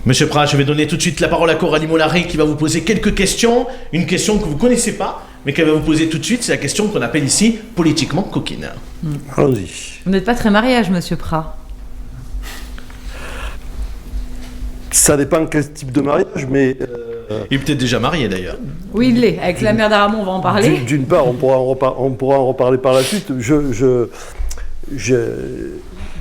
Monsieur Prat, je vais donner tout de suite la parole à Coralie Mollaré qui va vous poser quelques questions. Une question que vous ne connaissez pas, mais qu'elle va vous poser tout de suite. C'est la question qu'on appelle ici politiquement coquine. Allons-y. Vous n'êtes pas très mariage, monsieur Prat. Ça dépend quel type de mariage, mais... Il est peut-être déjà marié d'ailleurs. Oui, il l'est. Avec la mère d'Aramon, on va en parler. D'une part, on pourra en reparler par la suite.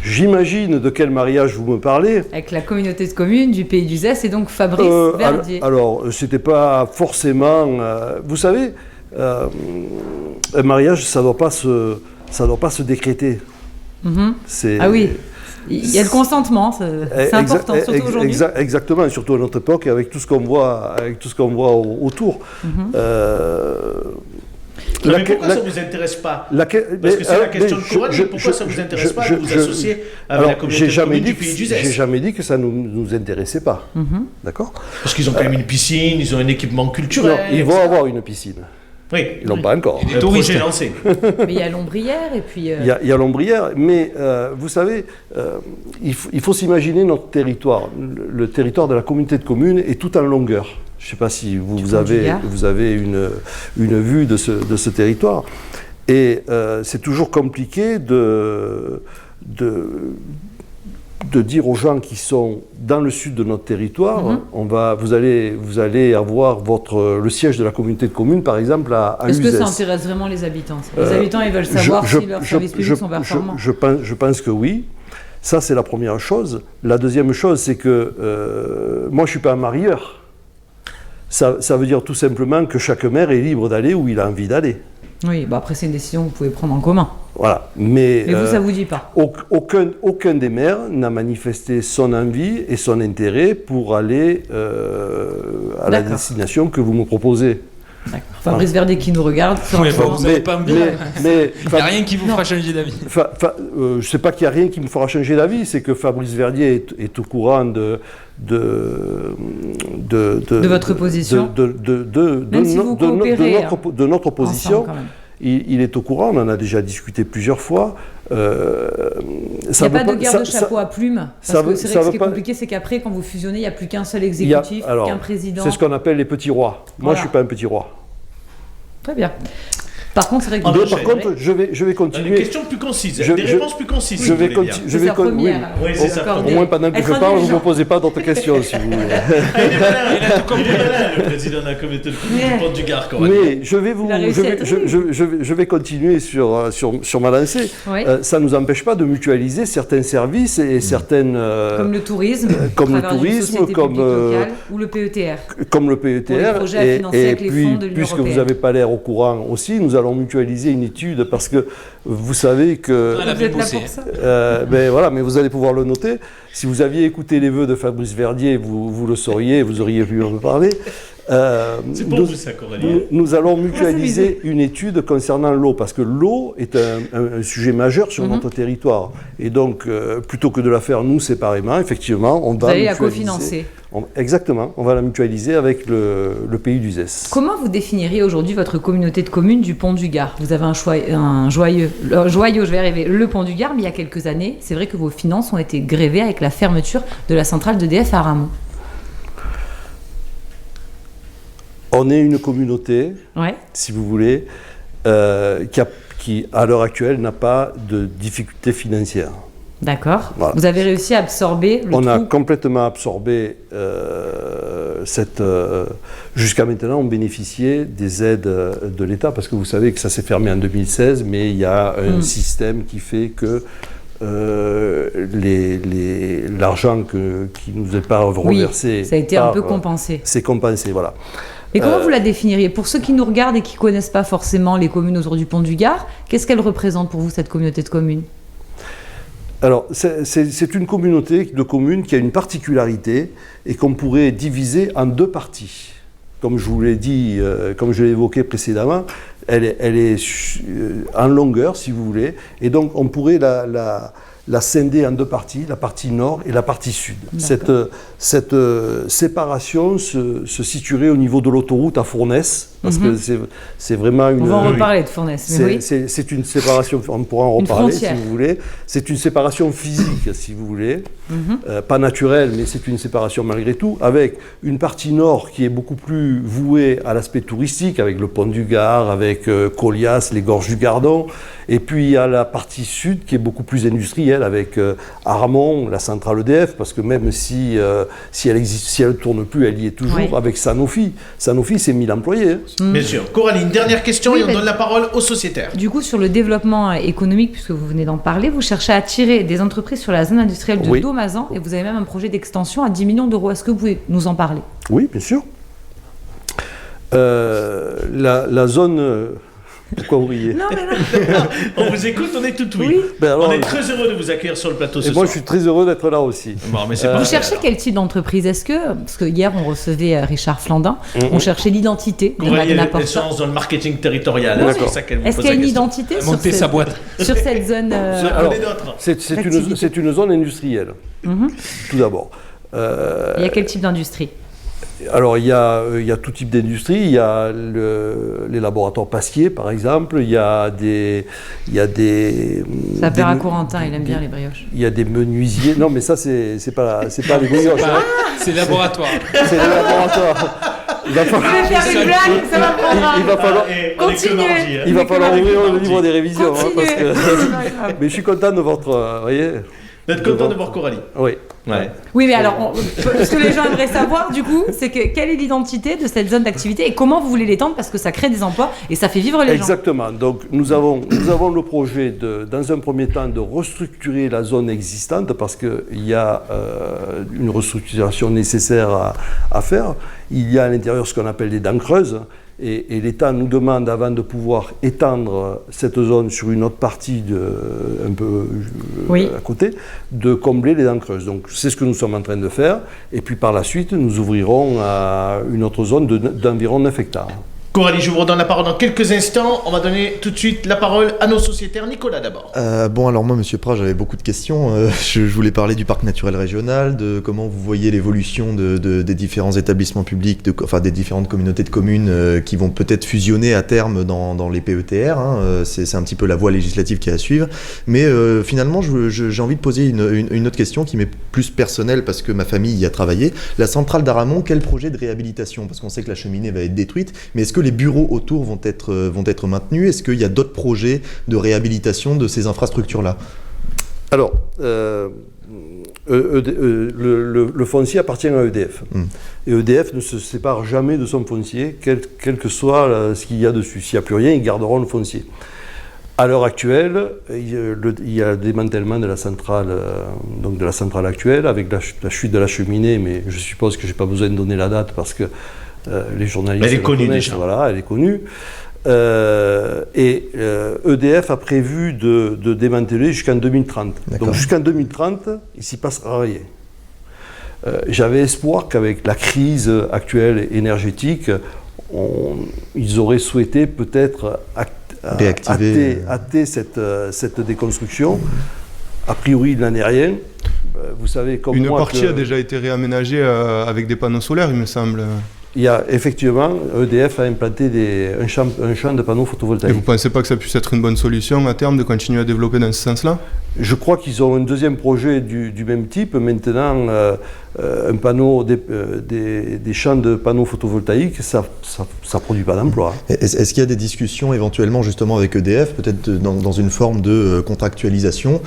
J'imagine de quel mariage vous me parlez. Avec la communauté de communes du Pays du Zès et donc Fabrice Verdier. Alors, c'était pas forcément... vous savez, un mariage, ça doit pas se décréter. Ah oui, il y a le consentement, c'est important, surtout aujourd'hui. Exactement, et surtout à notre époque, avec tout ce qu'on voit, autour. Mais pourquoi ça ne vous intéresse pas? Parce que c'est la question de Coralie, pourquoi ça ne vous intéresse pas de vous associer avec la communauté de communes du Pays du Zès? J'ai jamais dit que ça ne nous intéressait pas, d'accord? Parce qu'ils ont quand même une piscine, ils ont un équipement culturel. Non, ils vont avoir une piscine. Oui. Ils l'ont pas encore. Le projet lancé. Mais il y a l'ombrière et puis... Il y a l'ombrière, mais vous savez, il faut s'imaginer notre territoire. Le territoire de la communauté de communes est tout en longueur. Je ne sais pas si vous avez une vue de ce territoire. Et c'est toujours compliqué de dire aux gens qui sont dans le sud de notre territoire, vous allez avoir le siège de la communauté de communes, par exemple, à Est-ce Uzès. que ça intéresse vraiment les habitants? Les habitants, ils veulent savoir si leurs services publics sont performants. Je pense que oui. Ça, c'est la première chose. La deuxième chose, c'est que moi, je ne suis pas un marieur. Ça veut dire tout simplement que chaque maire est libre d'aller où il a envie d'aller. Oui, après c'est une décision que vous pouvez prendre en commun. Voilà, mais vous, ça vous dit pas? Aucun des maires n'a manifesté son envie et son intérêt pour aller à la destination que vous me proposez. D'accord. Fabrice Verdier qui nous regarde. Oui, vous n'allez pas me dire. Il n'y a rien qui vous fera changer d'avis. Je ne sais pas qu'il n'y a rien qui me fera changer d'avis, c'est que Fabrice Verdier est au courant de votre position. De notre position. Ensemble, il est au courant, on en a déjà discuté plusieurs fois. Il n'y a pas de guerre de chapeau à plumes. Parce que c'est vrai que ce qui est compliqué, c'est qu'après, quand vous fusionnez, il n'y a plus qu'un seul exécutif, qu'un président. C'est ce qu'on appelle les petits rois. Moi, je ne suis pas un petit roi. Très bien. Par contre, c'est vrai que par contre, je vais continuer. Une question plus concise, des réponses plus concises. Je vais continuer. Oui, c'est ça. Au moins, pendant que je parle, vous ne me posez pas d'autres questions, si vous voulez. Il est malin, le président de la communauté de communes du Pont du Gard, Coralie. Mais je vais continuer sur ma lancée. Oui. Ça ne nous empêche pas de mutualiser certains services et certaines... comme le tourisme, comme ou le PETR. Comme le PETR. Pour les projets à financer avec les fonds de l'Union puisque européenne. vous n'avez pas l'air au courant aussi, nous allons mutualiser une étude parce que vous savez que... Vous êtes là pour ça. Voilà, mais vous allez pouvoir le noter. Si vous aviez écouté les vœux de Fabrice Verdier, vous le sauriez, vous auriez pu en parler. C'est pour vous ça, Coralie. Nous allons mutualiser une étude concernant l'eau, parce que l'eau est un sujet majeur sur notre territoire. Et donc, plutôt que de la faire nous séparément, effectivement, on va vous allez la cofinancer. Exactement, on va la mutualiser avec le Pays du Zès. Comment vous définiriez aujourd'hui votre communauté de communes du Pont du Gard? Vous avez un joyeux, je vais arriver, le Pont du Gard, mais il y a quelques années, c'est vrai que vos finances ont été grévées avec la fermeture de la centrale d'EDF à Aramon. On est une communauté, si vous voulez, qui à l'heure actuelle n'a pas de difficultés financières. D'accord. Voilà. Vous avez réussi à absorber le On a complètement absorbé jusqu'à maintenant, on bénéficiait des aides de l'État, parce que vous savez que ça s'est fermé en 2016, mais il y a un système qui fait que l'argent qui nous est pas reversé... ça a été un peu compensé. C'est compensé, voilà. Et comment vous la définiriez? Pour ceux qui nous regardent et qui ne connaissent pas forcément les communes autour du Pont du Gard, qu'est-ce qu'elle représente pour vous, cette communauté de communes? Alors, c'est une communauté de communes qui a une particularité et qu'on pourrait diviser en deux parties. Comme je vous l'ai dit, comme je l'ai évoqué précédemment, elle est en longueur, si vous voulez, et donc on pourrait la scinder en deux parties, la partie nord et la partie sud. Cette séparation se situerait au niveau de l'autoroute à Fournes, parce que c'est vraiment une... On va en reparler de Fournaise, mais oui. C'est une séparation, on pourra en reparler si vous voulez. C'est une séparation physique, si vous voulez, pas naturelle, mais c'est une séparation malgré tout, avec une partie nord qui est beaucoup plus vouée à l'aspect touristique, avec le pont du Gard, avec Colias, les gorges du Gardon, et puis il y a la partie sud qui est beaucoup plus industrielle, avec Armand, la centrale EDF, parce que même si elle existe, si elle ne tourne plus, elle y est toujours, avec Sanofi. Sanofi, c'est 1000 employés. Bien sûr. Coralie, une dernière question et on donne la parole aux sociétaires. Du coup, sur le développement économique, puisque vous venez d'en parler, vous cherchez à attirer des entreprises sur la zone industrielle de Domazan, et vous avez même un projet d'extension à 10 millions d'euros. Est-ce que vous pouvez nous en parler? Oui, bien sûr. La zone... Pourquoi vous riez? Non. On vous écoute, on est tout oui. On est très heureux de vous accueillir sur le plateau ce soir. Moi, je suis très heureux d'être là aussi. Bon, mais vous cherchez quel type d'entreprise? Est-ce que, parce que hier, on recevait Richard Flandin, on cherchait l'identité de Magna Porta. Essence dans le marketing territorial. D'accord. Est-ce qu'il y a une identité monter sa boîte sur cette zone c'est une zone industrielle, tout d'abord. Il y a quel type d'industrie? Alors, il y a tout type d'industrie. Il y a les laboratoires Pasquier, par exemple. Il y a des... Ça plaira à Corentin, il aime bien les brioches. Il y a des menuisiers. Non, mais ça, c'est pas les brioches. C'est laboratoire. C'est les laboratoires. Je vais faire une blague, ça va prendre. Il va falloir... Continuez. Il va falloir ouvrir le livre des révisions. Parce que... Mais je suis content de votre... voyez, d'être content de voir Coralie. Oui. Ouais. Oui, mais alors, ce que les gens aimeraient savoir, du coup, c'est que quelle est l'identité de cette zone d'activité et comment vous voulez l'étendre, parce que ça crée des emplois et ça fait vivre les gens. Exactement. Donc, nous avons le projet, dans un premier temps, de restructurer la zone existante, parce qu'il y a une restructuration nécessaire à faire. Il y a à l'intérieur ce qu'on appelle des dents creuses. Et l'État nous demande, avant de pouvoir étendre cette zone sur une autre partie un peu à côté, de combler les dents creuses. Donc c'est ce que nous sommes en train de faire. Et puis par la suite, nous ouvrirons à une autre zone d'environ 9 hectares. Coralie, je vous redonne la parole dans quelques instants. On va donner tout de suite la parole à nos sociétaires. Nicolas d'abord. Bon, alors moi, Monsieur Prat, j'avais beaucoup de questions. Je voulais parler du parc naturel régional, de comment vous voyez l'évolution des différents établissements publics, des différentes communautés de communes qui vont peut-être fusionner à terme dans les PETR. C'est un petit peu la voie législative qui est à suivre. Mais finalement, j'ai envie de poser une autre question qui m'est plus personnelle parce que ma famille y a travaillé. La centrale d'Aramon, quel projet de réhabilitation? Parce qu'on sait que la cheminée va être détruite, mais est-ce que les bureaux autour vont être maintenus? Est-ce qu'il y a d'autres projets de réhabilitation de ces infrastructures-là? Alors, le foncier appartient à EDF. Et EDF ne se sépare jamais de son foncier, quel que soit ce qu'il y a dessus. S'il n'y a plus rien, ils garderont le foncier. À l'heure actuelle, il y a le démantèlement de la centrale, donc de la centrale actuelle, avec la chute de la cheminée, mais je suppose que je n'ai pas besoin de donner la date parce que les journalistes... Elle est connue déjà. Voilà, elle est connue. EDF a prévu de démanteler jusqu'en 2030. D'accord. Donc jusqu'en 2030, il ne s'y passera rien. J'avais espoir qu'avec la crise actuelle énergétique, ils auraient souhaité peut-être hâter cette déconstruction. A priori, il n'en est rien. Vous savez, comme une partie a déjà été réaménagée avec des panneaux solaires, il me semble. Il y a effectivement, EDF a implanté un champ de panneaux photovoltaïques. Et vous ne pensez pas que ça puisse être une bonne solution à terme de continuer à développer dans ce sens-là? Je crois qu'ils ont un deuxième projet du même type. Maintenant, des champs de panneaux photovoltaïques, ça ne produit pas d'emploi. Est-ce qu'il y a des discussions éventuellement justement avec EDF, peut-être dans une forme de contractualisation,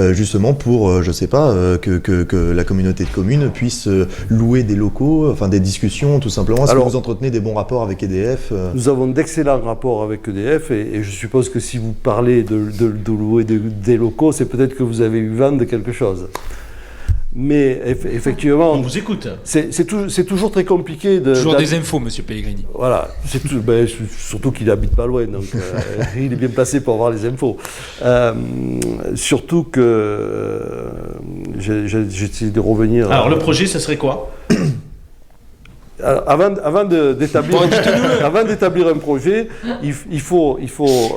justement pour, je ne sais pas, que la communauté de communes puisse louer des locaux, enfin des discussions tout simplement? Est-ce que vous entretenez des bons rapports avec EDF? Nous avons d'excellents rapports avec EDF et je suppose que si vous parlez de louer des locaux, c'est peut-être que vous avez eu vent de quelque chose. Mais effectivement... On vous écoute. C'est toujours très compliqué de... Toujours des infos, Monsieur Pellegrini. Voilà. Surtout qu'il n'habite pas loin, donc il est bien placé pour avoir les infos. Surtout que... j'essaie de revenir... Alors le projet, ça serait quoi? Avant d'établir un projet, il faut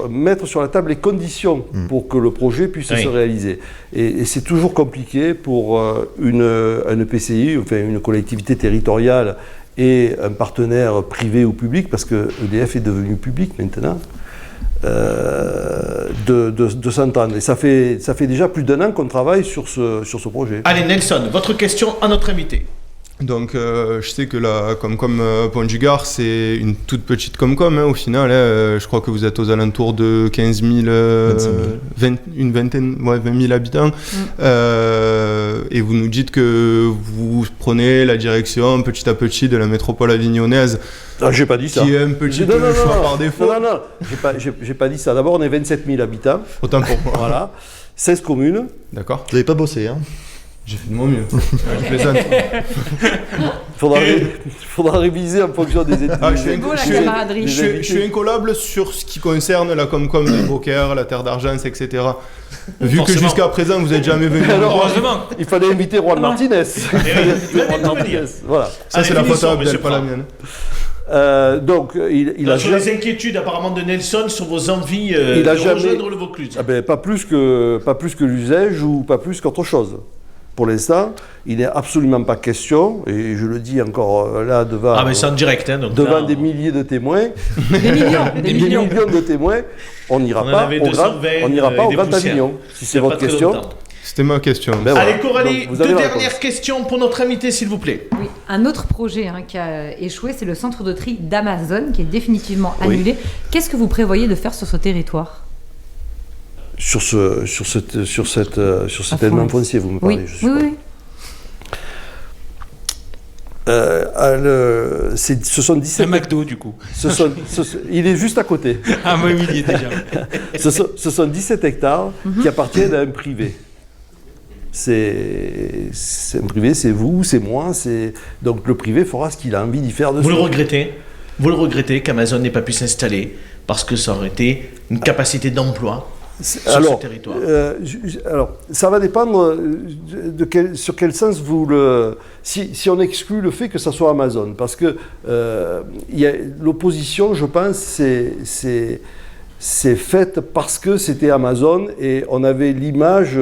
mettre sur la table les conditions pour que le projet puisse se réaliser. Et c'est toujours compliqué pour un EPCI, enfin une collectivité territoriale, et un partenaire privé ou public, parce que EDF est devenu public maintenant, de s'entendre. Et ça fait déjà plus d'1 an qu'on travaille sur ce projet. Allez, Nelson, votre question à notre invité. Donc, je sais que la Comcom Pont du Gard, c'est une toute petite Comcom, au final. Je crois que vous êtes aux alentours de 15 000, 20 000 habitants. Et vous nous dites que vous prenez la direction petit à petit de la métropole avignonnaise. Ah, j'ai pas dit ça. Qui est un petit peu le choix par défaut. Non, j'ai pas dit ça. D'abord, on est 27 000 habitants. Autant pour moi. Voilà. 16 communes. D'accord. Vous n'avez pas bossé, hein? J'ai fait de mon mieux. Je plaisante. Faudra réviser en fonction des études. Je suis incollable sur ce qui concerne la Comcom des Beaucaire, la Terre d'Argence, etc. Vu que jusqu'à présent, vous n'êtes jamais venu. Heureusement. Il fallait inviter Juan Martinez. Voilà. Ça, c'est la faute à Abdel, pas la mienne. Donc, il a sur les inquiétudes apparemment de Nelson sur vos envies de rejoindre le Vaucluse. Pas plus que l'usage ou pas plus qu'autre chose. Pour l'instant, il n'est absolument pas question, et je le dis encore là devant, mais c'est en direct, hein, donc devant là, des milliers de témoins, Des millions de témoins, on n'ira pas au Grand Avignon, si c'est votre question. C'était ma question. Allez, Coralie, 2 dernières questions pour notre invité, s'il vous plaît. Oui, un autre projet qui a échoué, c'est le centre de tri d'Amazon, qui est définitivement annulé. Oui. Qu'est-ce que vous prévoyez de faire sur ce territoire ? Sur cet élément foncier, vous me parlez, je suppose. Oui. Ce sont 17... Un McDo, du coup. Il est juste à côté. Ah oui, il y est déjà. Ce sont 17 hectares qui appartiennent à un privé. C'est un privé, c'est vous, c'est moi. Donc le privé fera ce qu'il a envie d'y faire dessus. Vous le regrettez qu'Amazon n'ait pas pu s'installer parce que ça aurait été une capacité d'emploi sur ce territoire. Alors, ça va dépendre sur quel sens vous le... Si on exclut le fait que ça soit Amazon, parce que l'opposition, je pense, c'est faite parce que c'était Amazon et on avait l'image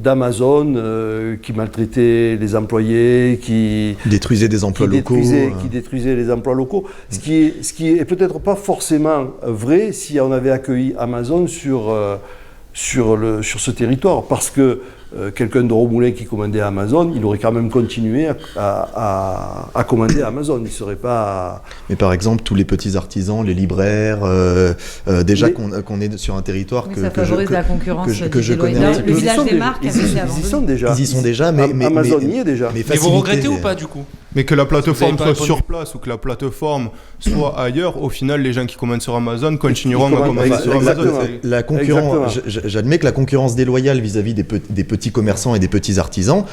d'Amazon qui maltraitait les employés, qui détruisait des emplois locaux, qui détruisait les emplois locaux, ce qui est peut-être pas forcément vrai si on avait accueilli Amazon sur ce territoire, parce que quelqu'un de Romoulin qui commandait à Amazon, il aurait quand même continué à commander à Amazon. Il serait pas... Mais par exemple, tous les petits artisans, les libraires, déjà qu'on est sur un territoire ça favorise la concurrence que je connais un petit peu. Le village des marques, ils y sont déjà. Ils y sont déjà, mais Amazon y est déjà. Mais vous regrettez ou pas, du coup? Mais que la plateforme soit sur place ou que la plateforme soit ailleurs, au final, les gens qui commandent sur Amazon continueront à commander sur Amazon. La concurrence, j'admets que la concurrence déloyale vis-à-vis des petits commerçants et des petits artisans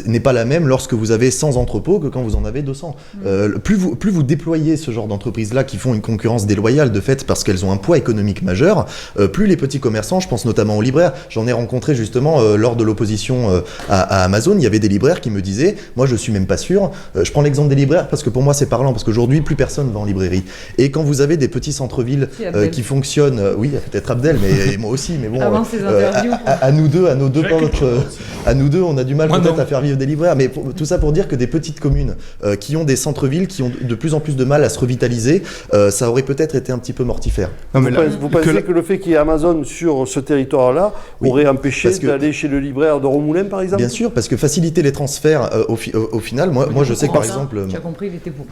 n'est pas la même lorsque vous avez 100 entrepôts que quand vous en avez 200. Plus vous déployez ce genre d'entreprises-là qui font une concurrence déloyale de fait parce qu'elles ont un poids économique majeur, plus les petits commerçants, je pense notamment aux libraires, j'en ai rencontré justement lors de l'opposition à Amazon, il y avait des libraires qui me disaient, moi je suis même pas sûr. Je prends l'exemple des libraires parce que pour moi c'est parlant, parce qu'aujourd'hui plus personne va en librairie. Et quand vous avez des petits centres-villes qui fonctionnent, oui, peut-être Abdel, mais moi aussi, mais bon, à nous deux, on a du mal peut-être à faire vivre des libraires, mais tout ça pour dire que des petites communes qui ont des centres-villes, qui ont de plus en plus de mal à se revitaliser, ça aurait peut-être été un petit peu mortifère. Vous pensez que le fait qu'il y ait Amazon sur ce territoire-là aurait empêché d'aller chez le libraire de Romoulin, par exemple ? Bien sûr, parce que faciliter les transferts, au final, moi je sais que par exemple... Tu as compris, il était pour.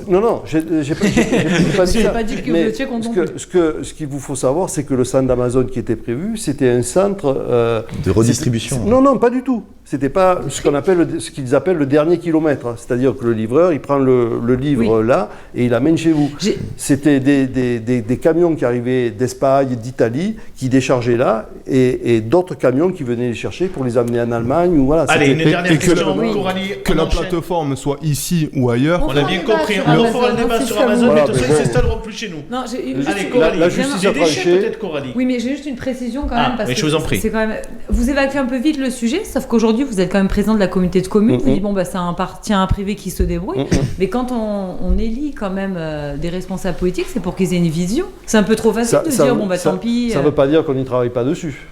Non, j'ai pas dit ça. Pas dit que vous étiez content. Ce qu'il vous faut savoir, c'est que le centre d'Amazon qui était prévu, c'était un centre... de redistribution. Non, pas du tout. C'était pas ce qu'ils appellent le dernier kilomètre. C'est-à-dire que le livreur, il prend le livre là et il l'amène chez vous. C'était des camions qui arrivaient d'Espagne, d'Italie, qui déchargeaient là, et d'autres camions qui venaient les chercher pour les amener en Allemagne. Ou voilà. Allez, une dernière question, Coralie. Que la plateforme soit ici ou ailleurs. On a bien compris. On fera le débat sur Amazon, mais de toute façon, ils ne s'installeront plus chez nous. Non, allez, Coralie. La justice a tranché. Peut-être Coralie. Oui, mais j'ai juste une précision quand même. Mais je vous en prie. C'est quand même... Vous évacuez un peu vite le sujet, sauf qu'aujourd'hui, vous êtes quand même président de la communauté de communes. Vous dites, ça appartient à un privé qui se débrouille. Mais quand on élit quand même des responsables politiques, c'est pour qu'ils aient une vision. C'est un peu trop facile de dire, tant pis. Ça ne veut pas dire qu'on n'y travaille pas dessus.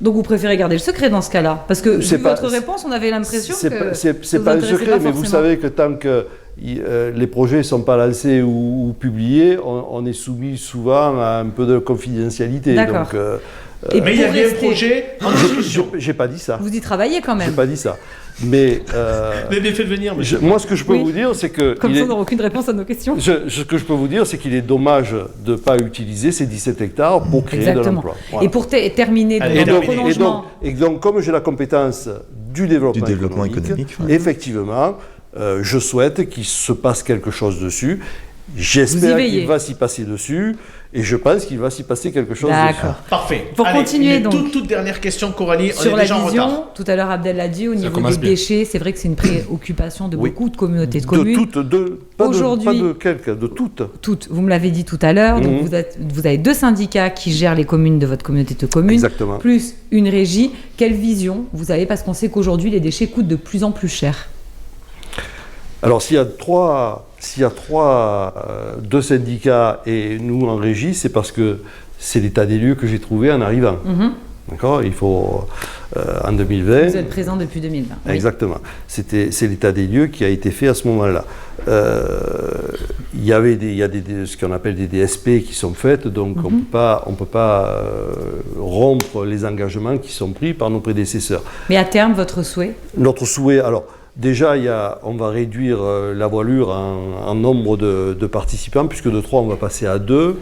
Donc vous préférez garder le secret dans ce cas-là? Parce que vu votre réponse, on avait l'impression que c'est pas un secret, mais vous savez que tant qu'il les projets ne sont pas lancés ou publiés, on est soumis souvent à un peu de confidentialité. D'accord. Donc, mais il y a bien un projet en discussion. j'ai pas dit ça. Vous y travaillez quand J'ai même. pas dit ça. Mais faites venir, monsieur. moi, ce que je peux Oui. vous dire, c'est que Comme ça, on n'aura aucune réponse à nos questions. ce que je peux vous dire, c'est qu'il est dommage de ne pas utiliser ces 17 hectares pour créer de Exactement. l'emploi. Voilà. Et pour terminer donc, Allez, dans le terminé. prolongement, Et donc, comme j'ai la compétence du développement économique, économique, effectivement, je souhaite qu'il se passe quelque chose dessus. Vous y J'espère veillez. qu'il va s'y passer dessus, et je pense qu'il va s'y passer quelque chose dessus. D'accord. Parfait. Pour Allez, continuer, une donc. toute dernière question, Coralie. On sur est la déjà en retard. vision, tout à l'heure Abdel l'a dit, au niveau commence des bien. déchets, c'est vrai que c'est une préoccupation de Oui. beaucoup de communautés de communes. Pas Aujourd'hui- de quelques, de toutes. Toutes, vous me l'avez dit tout à l'heure, donc vous avez 2 syndicats qui gèrent les communes de votre communauté de communes, Exactement. plus une régie. Quelle vision vous avez? Parce qu'on sait qu'aujourd'hui, les déchets coûtent de plus en plus cher. Alors, s'il y a deux syndicats et nous en régie, c'est parce que c'est l'état des lieux que j'ai trouvé en arrivant. D'accord? Il faut, en 2020... Vous êtes présent depuis 2020. oui. Exactement. C'est l'état des lieux qui a été fait à ce moment-là. Il y a ce qu'on appelle des DSP qui sont faites, donc on ne peut pas rompre les engagements qui sont pris par nos prédécesseurs. Mais à terme, votre souhait? Notre souhait, alors déjà, on va réduire la voilure en nombre de participants, puisque de 3, on va passer à 2.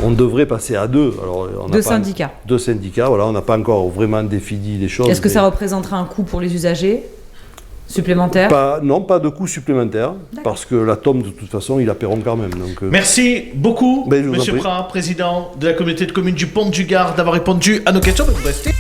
On devrait passer à 2. Alors, on n'a 2 pas- syndicats. 2 syndicats, voilà, on n'a pas encore vraiment défini les choses. Est-ce que mais ça représentera un coût pour les usagers supplémentaire? Non, pas de coût supplémentaire, parce que l'atome, de toute façon, ils la paieront quand même. Donc, Merci beaucoup, Ben, je vous en monsieur prie. Prat, président de la communauté de communes du Pont du Gard, d'avoir répondu à nos questions. Vous restez.